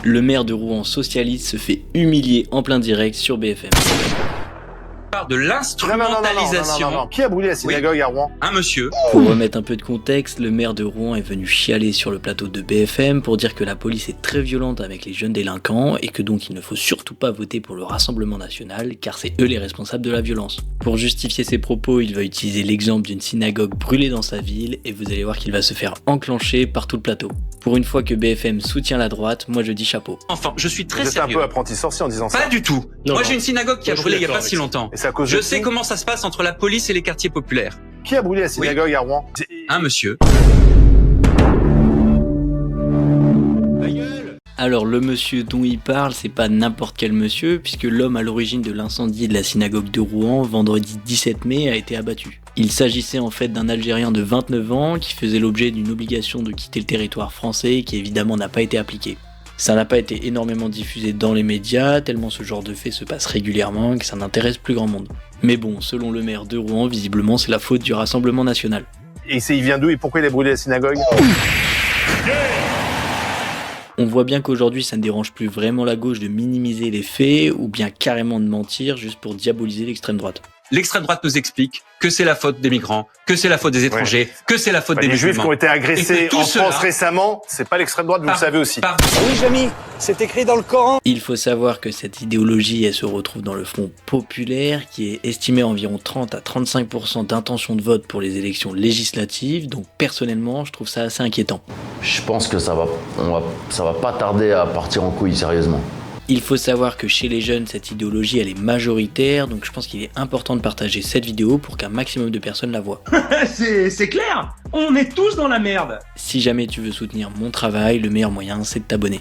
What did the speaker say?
Le maire de Rouen socialiste se fait humilier en plein direct sur BFM. De l'instrumentalisation. Non. Qui a brûlé la synagogue à Rouen? Un monsieur. Pour remettre un peu de contexte, le maire de Rouen est venu chialer sur le plateau de BFM pour dire que la police est très violente avec les jeunes délinquants et que donc il ne faut surtout pas voter pour le Rassemblement national car c'est eux les responsables de la violence. Pour justifier ses propos, il va utiliser l'exemple d'une synagogue brûlée dans sa ville et vous allez voir qu'il va se faire enclencher par tout le plateau. Pour une fois que BFM soutient la droite, moi je dis chapeau. Enfin, je suis très Vous êtes sérieux. un peu apprenti sorcier en disant ça. Pas du tout. Non, Moi non. j'ai une synagogue qui a Moi, je brûlé il suis y a pas d'accord si avec longtemps. Et c'est à cause de Je sais qui comment ça se passe entre la police et les quartiers populaires. Qui a brûlé la synagogue à Rouen? Un monsieur. Alors le monsieur dont il parle, c'est pas n'importe quel monsieur, puisque l'homme à l'origine de l'incendie de la synagogue de Rouen, vendredi 17 mai, a été abattu. Il s'agissait en fait d'un Algérien de 29 ans qui faisait l'objet d'une obligation de quitter le territoire français qui évidemment n'a pas été appliquée. Ça n'a pas été énormément diffusé dans les médias, tellement ce genre de fait se passe régulièrement que ça n'intéresse plus grand monde. Mais bon, selon le maire de Rouen, visiblement c'est la faute du Rassemblement national. Et il vient d'où et pourquoi il a brûlé la synagogue? On voit bien qu'aujourd'hui ça ne dérange plus vraiment la gauche de minimiser les faits ou bien carrément de mentir juste pour diaboliser l'extrême droite. L'extrême droite nous explique que c'est la faute des migrants, que c'est la faute des étrangers, que c'est la faute des Les juifs musulmans. qui ont été Et agressés que tout en cela- France récemment, c'est pas l'extrême droite, vous le savez aussi. Oui, Jamy, c'est écrit dans le Coran. Il faut savoir que cette idéologie, elle se retrouve dans le Front populaire, qui est estimé à environ 30 à 35% d'intention de vote pour les élections législatives, donc personnellement, je trouve ça assez inquiétant. Je pense que ça va pas tarder à partir en couille, sérieusement. Il faut savoir que chez les jeunes, cette idéologie, elle est majoritaire, donc je pense qu'il est important de partager cette vidéo pour qu'un maximum de personnes la voient. C'est clair. On est tous dans la merde. Si jamais tu veux soutenir mon travail, le meilleur moyen, c'est de t'abonner.